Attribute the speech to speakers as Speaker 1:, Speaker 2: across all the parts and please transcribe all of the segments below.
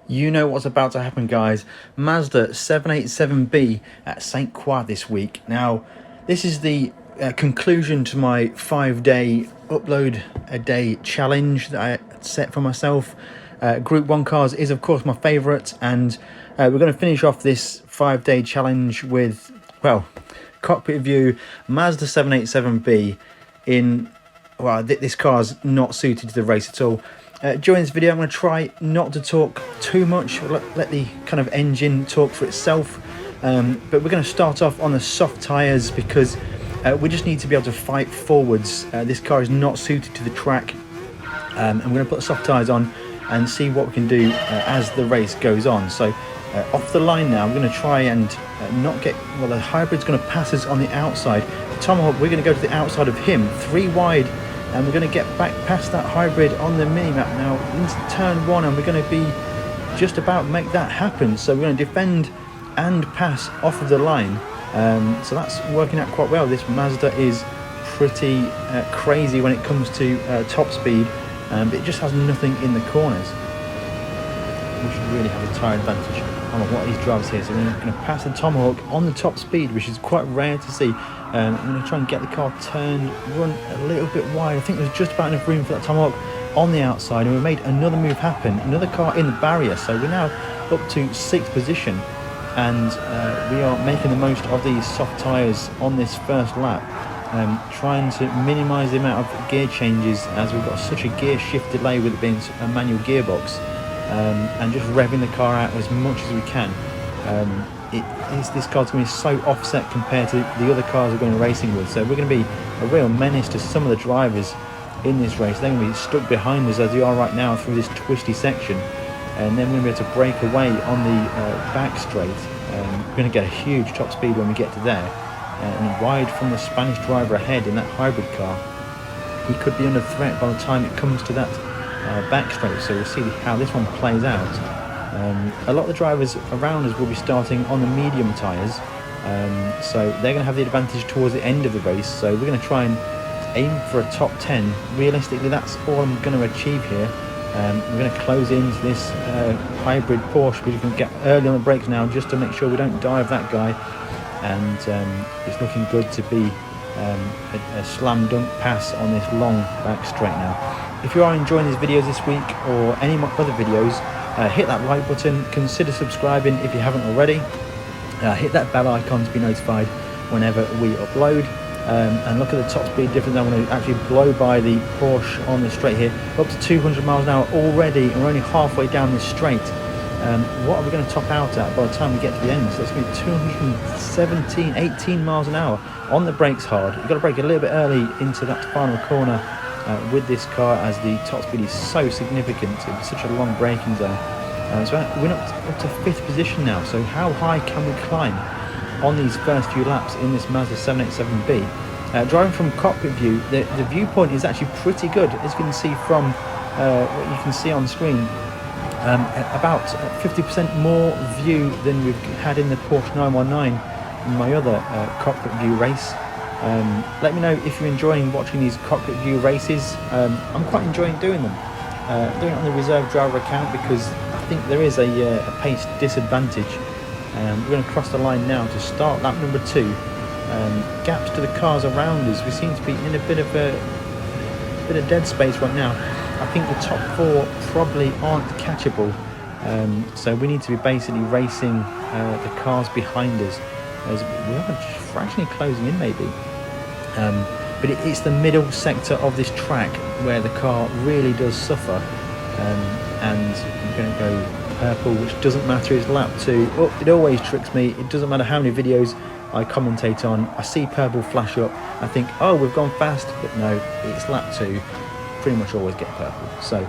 Speaker 1: You know what's about to happen, guys. Mazda 787B at St Croix this week. Now, this is the conclusion to my 5-day upload a day challenge that I set for myself. Group 1 cars is, of course, my favourite, and we're going to finish off this 5-day challenge with, well, cockpit view Mazda 787B in, well, this car's not suited to the race at all. During this video I'm going to try not to talk too much, let the kind of engine talk for itself, but we're going to start off on the soft tyres because we just need to be able to fight forwards. This car is not suited to the track, and we're going to put the soft tyres on and see what we can do as the race goes on. So off the line now, I'm going to try and not get, well, the hybrid's going to pass us on the outside. Tomahawk, we're going to go to the outside of him, 3 wide, and we're going to get back past that hybrid on the mini-map now into turn 1, and we're going to be just about make that happen. So we're going to defend and pass off of the line. So that's working out quite well. This Mazda is pretty crazy when it comes to top speed, but it just has nothing in the corners. We should really have a tyre advantage on what these drivers here. So we're going to pass the Tomahawk on the top speed, which is quite rare to see. I'm going to try and get the car turned, run a little bit wide. I think there's just about enough room for that Tomahawk on the outside, and we made another move happen. Another car in the barrier, so we're now up to 6th position, and we are making the most of these soft tyres on this first lap, trying to minimise the amount of gear changes as we've got such a gear shift delay with it being a manual gearbox, and just revving the car out as much as we can. This car's going to be so offset compared to the other cars we're going to be racing with, so we're going to be a real menace to some of the drivers in this race. They're going to be stuck behind us as they are right now through this twisty section, and then we're going to be able to break away on the back straight. We're going to get a huge top speed when we get to there, and wide from the Spanish driver ahead in that hybrid car. He could be under threat by the time it comes to that back straight, so we'll see how this one plays out. A lot of the drivers around us will be starting on the medium tyres, so they're going to have the advantage towards the end of the race. So we're going to try and aim for a top 10. Realistically, that's all I'm going to achieve here. We're going to close into this hybrid Porsche, because we can get early on the brakes now just to make sure we don't dive that guy, and it's looking good to be a slam dunk pass on this long back straight now. If you are enjoying these videos this week or any of my other videos, hit that like button, consider subscribing if you haven't already, hit that bell icon to be notified whenever we upload, and look at the top speed difference. I want to actually blow by the Porsche on this straight here, up to 200 miles an hour already, and we're only halfway down this straight. What are we going to top out at by the time we get to the end? So it's going to be 217, 18 miles an hour on the brakes hard. You've got to brake a little bit early into that final corner with this car, as the top speed is so significant. It's such a long braking zone. So we're up to 5th position now. So how high can we climb on these first few laps in this Mazda 787B? Driving from cockpit view, the viewpoint is actually pretty good, as you can see from what you can see on screen. About 50% more view than we've had in the Porsche 919 in my other cockpit view race. Let me know if you're enjoying watching these cockpit view races. I'm quite enjoying doing them. Doing it on the reserve driver account because I think there is a pace disadvantage. We're going to cross the line now to start lap number 2. Gaps to the cars around us. We seem to be in a bit of dead space right now. I think the top 4 probably aren't catchable, so we need to be basically racing the cars behind us, as we are fractionally closing in maybe. But it's the middle sector of this track where the car really does suffer, and I'm going to go purple, which doesn't matter, it's lap 2. Oh, it always tricks me. It doesn't matter how many videos I commentate on, I see purple flash up, I think, oh, we've gone fast, but no, it's lap 2. Pretty much always get purple. So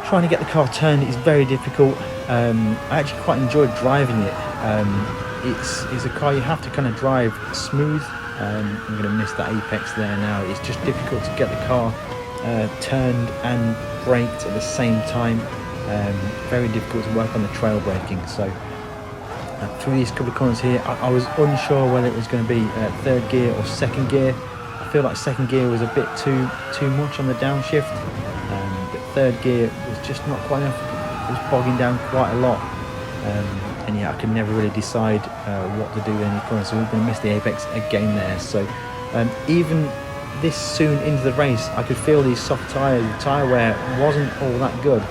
Speaker 1: trying to get the car turned is very difficult. I actually quite enjoyed driving it. It's a car you have to kind of drive smooth. I'm going to miss that apex there now. It's just difficult to get the car turned and braked at the same time. Very difficult to work on the trail braking. So through these couple of corners here, I was unsure whether it was going to be 3rd gear or 2nd gear. I feel like 2nd gear was a bit too much on the downshift, but 3rd gear was just not quite enough. was bogging down quite a lot. And yeah, I could never really decide what to do in any corner, so we're going to miss the apex again there. So even this soon into the race, I could feel these soft tyres, the tyre wear wasn't all that good.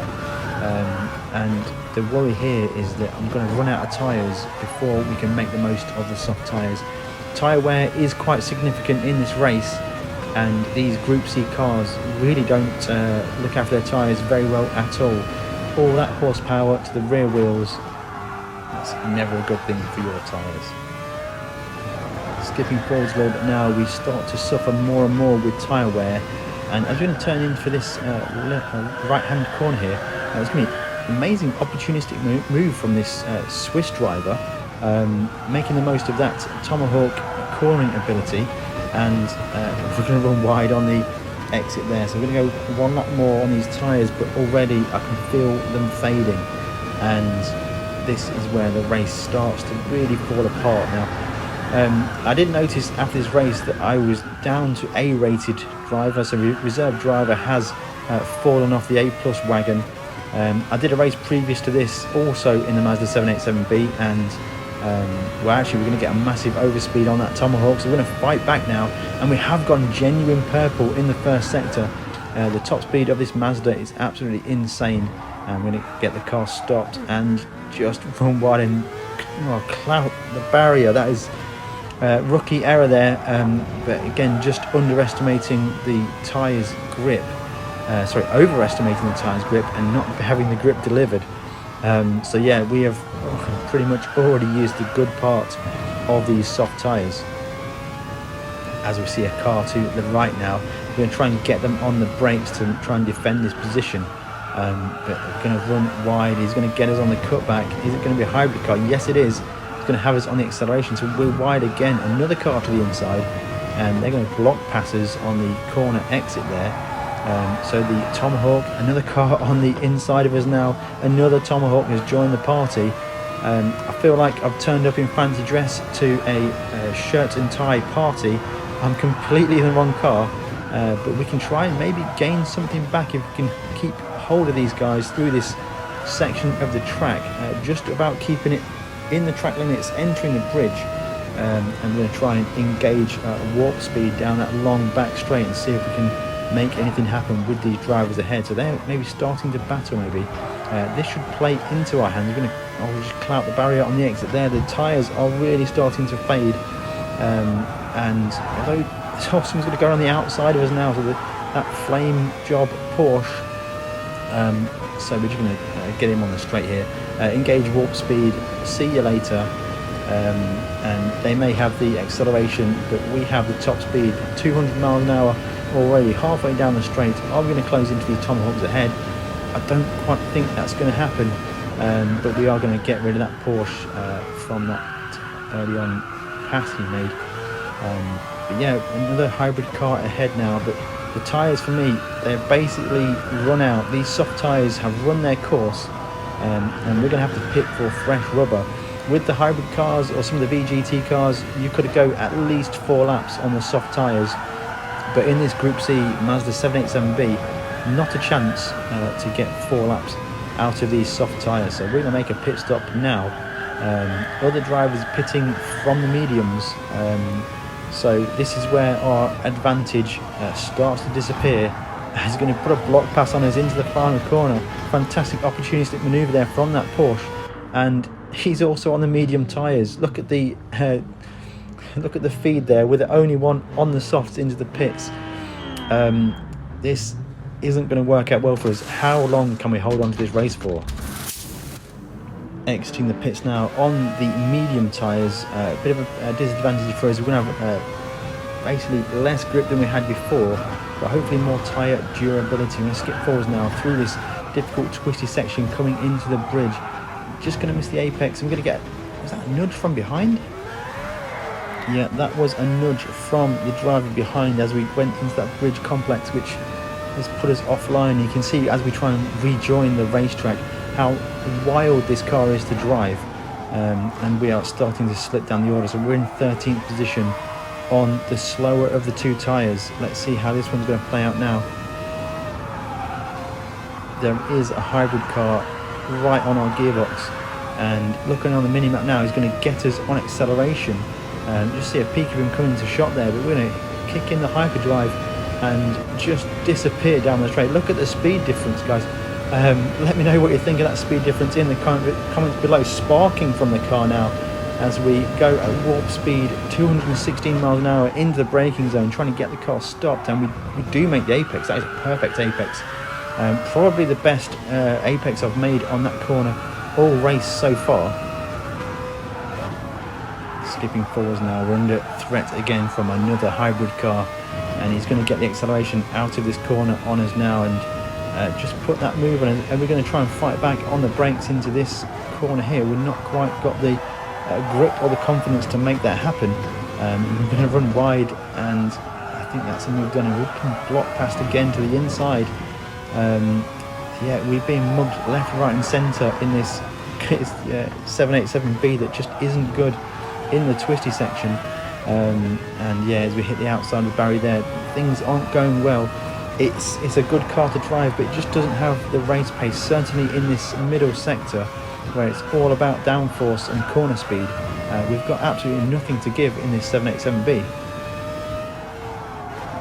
Speaker 1: And the worry here is that I'm going to run out of tyres before we can make the most of the soft tyres. Tyre wear is quite significant in this race, and these Group C cars really don't look after their tyres very well at all. All that horsepower to the rear wheels, that's never a good thing for your tyres. Skipping forwards a little bit now, we start to suffer more and more with tyre wear, and as we're going to turn in for this right hand corner here, it's going to be an amazing opportunistic move from this Swiss driver, making the most of that tomahawk cornering ability, and we're going to run wide on the exit there. So we're going to go one lap more on these tyres, but already I can feel them fading, and this is where the race starts to really fall apart now. I did notice after this race that I was down to A-rated driver, so reserve driver has fallen off the A+ wagon. I did a race previous to this also in the Mazda 787B, and we're going to get a massive overspeed on that Tomahawk, so we're going to fight back now, and we have gone genuine purple in the first sector. The top speed of this Mazda is absolutely insane. I'm going to get the car stopped and just run wide and clout the barrier. That is rookie error there, but again, just underestimating the tyres grip. Overestimating the tyres grip and not having the grip delivered. So yeah, we have pretty much already used the good part of these soft tyres. As we see a car to the right now, we're going to try and get them on the brakes to try and defend this position. But we're going to run wide. He's going to get us on the cutback. Is it going to be a hybrid car? Yes, it is. It's going to have us on the acceleration, so we're wide again. Another car to the inside, and they're going to block passes on the corner exit there. So the Tomahawk, another car on the inside of us now. Another Tomahawk has joined the party. I feel like I've turned up in fancy dress to a shirt and tie party. I'm completely in the wrong car, but we can try and maybe gain something back if we can keep hold of these guys through this section of the track, just about keeping it in the track limits, entering the bridge. And we're going to try and engage warp speed down that long back straight and see if we can make anything happen with these drivers ahead. So they're maybe starting to battle maybe. This should play into our hands. We're going to just clout the barrier on the exit there. The tyres are really starting to fade. And although Austin's going to go on the outside of us now, so that flame job Porsche. So we're just going to get him on the straight here. Engage warp speed, see you later. And they may have the acceleration, but we have the top speed, 200 miles an hour already, halfway down the straight. Are we going to close into these Tomahawks ahead? I don't quite think that's going to happen, but we are going to get rid of that Porsche from that early on pass he made. But yeah, another hybrid car ahead now, but the tyres for me, they're basically run out. These soft tyres have run their course, and we're going to have to pit for fresh rubber. With the hybrid cars or some of the VGT cars, you could go at least 4 laps on the soft tyres, but in this Group C Mazda 787B, not a chance to get 4 laps out of these soft tyres. So we're going to make a pit stop now. Other drivers pitting from the mediums, so this is where our advantage starts to disappear. He's going to put a block pass on us into the final corner. Fantastic opportunistic manoeuvre there from that Porsche, and he's also on the medium tyres. Look at the feed there, with the only one on the softs into the pits. This isn't going to work out well for us. How long can we hold on to this race for? Exiting the pits now on the medium tyres. A bit of a disadvantage for us. We're going to have basically less grip than we had before, but hopefully more tyre durability. We're going to skip forwards now through this difficult twisty section coming into the bridge. Just going to miss the apex. I'm going to get, was that a nudge from behind? Yeah, that was a nudge from the driver behind as we went into that bridge complex, which has put us offline. You can see as we try and rejoin the racetrack how wild this car is to drive, and we are starting to slip down the order. So we're in 13th position on the slower of the 2 tyres. Let's see how this one's going to play out now. There is a hybrid car right on our gearbox. And looking on the mini-map now, he's going to get us on acceleration. Just see a peek of him coming into shot there, but we're going to kick in the hyperdrive and just disappear down the straight. Look at the speed difference, guys. Let me know what you think of that speed difference in the comments below. Sparking from the car now as we go at warp speed 216 miles an hour into the braking zone, trying to get the car stopped, and we do make the apex. That is a perfect apex. Probably the best apex I've made on that corner all race so far. Skipping forwards now, we're under threat again from another hybrid car, and he's going to get the acceleration out of this corner on us now, and just put that move on, and we're going to try and fight back on the brakes into this corner here. We've not quite got the grip or the confidence to make that happen. We're going to run wide, and I think that's a move done, and we can block past again to the inside. Yeah, we're being mugged left, right and centre in this 787B that just isn't good in the twisty section. And yeah, as we hit the outside of the barrier there, things aren't going well. It's a good car to drive, but it just doesn't have the race pace, certainly in this middle sector where it's all about downforce and corner speed. We've got absolutely nothing to give in this 787B.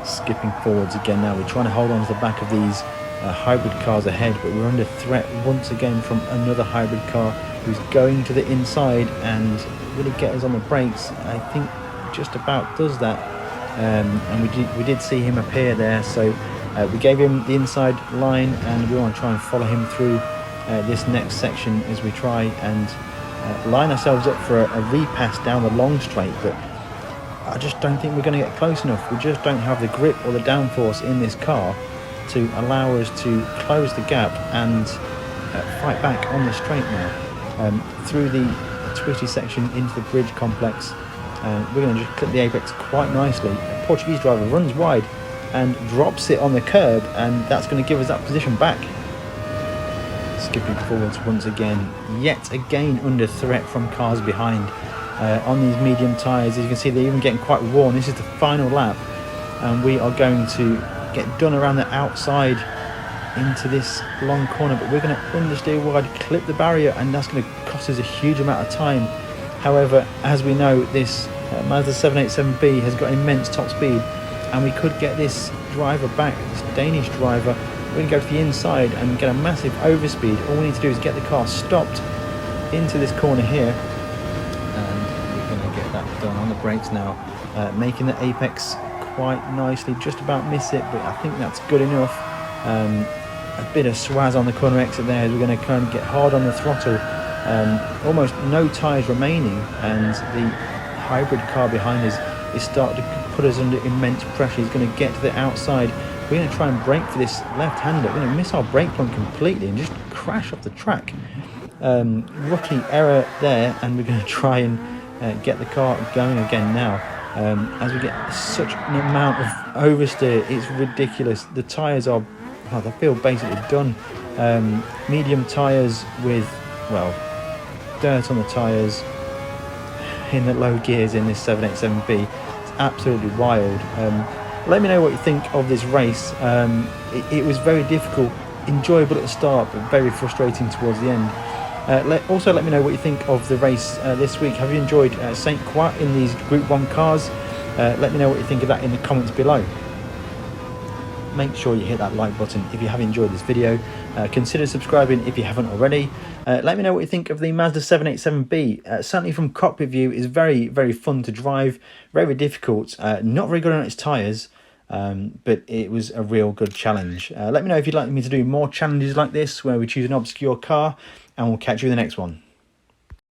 Speaker 1: Skipping forwards again now, we're trying to hold on to the back of these hybrid cars ahead, but we're under threat once again from another hybrid car who's going to the inside and really get us on the brakes. I think just about does that, and we did see him appear there, so we gave him the inside line, and we want to try and follow him through this next section as we try and line ourselves up for a repass down the long straight. But I just don't think we're going to get close enough. We just don't have the grip or the downforce in this car to allow us to close the gap and fight back on the straight now. Through the twisty section into the bridge complex, we're going to just clip the apex quite nicely. A Portuguese driver runs wide and drops it on the curb, and that's going to give us that position back. Skipping forwards once again, yet again under threat from cars behind. On these medium tyres, as you can see, they're even getting quite worn. This is the final lap, and we are going to get done around the outside into this long corner, but we're going to understeer wide, clip the barrier, and that's going to cost us a huge amount of time. However, as we know, this Mazda 787B has got immense top speed, and we could get this driver back, this Danish driver. We're going to go to the inside and get a massive overspeed. All we need to do is get the car stopped into this corner here, and we're going to get that done on the brakes now, making the apex quite nicely, just about miss it, but I think that's good enough. A bit of swaz on the corner exit there as we're going to kind of get hard on the throttle. Almost no tyres remaining, and the hybrid car behind us is starting to put us under immense pressure. He's going to get to the outside. We're going to try and brake for this left-hander. We're going to miss our brake point completely and just crash off the track. Rookie error there, and we're going to try and get the car going again now. As we get such an amount of oversteer, it's ridiculous. The tyres are, oh, they feel basically done. Medium tyres with, well, dirt on the tyres in the low gears in this 787B. It's absolutely wild. Let me know what you think of this race. It was very difficult, enjoyable at the start, but very frustrating towards the end. Also let me know what you think of the race this week. Have you enjoyed St Croix in these Group 1 cars? Let me know what you think of that in the comments below. Make sure you hit that like button if you have enjoyed this video. Consider subscribing if you haven't already. Let me know what you think of the Mazda 787B. Certainly from cockpit view, is very, very fun to drive. Very difficult. Not very good on its tyres. But it was a real good challenge. Let me know if you'd like me to do more challenges like this where we choose an obscure car, and we'll catch you in the next one.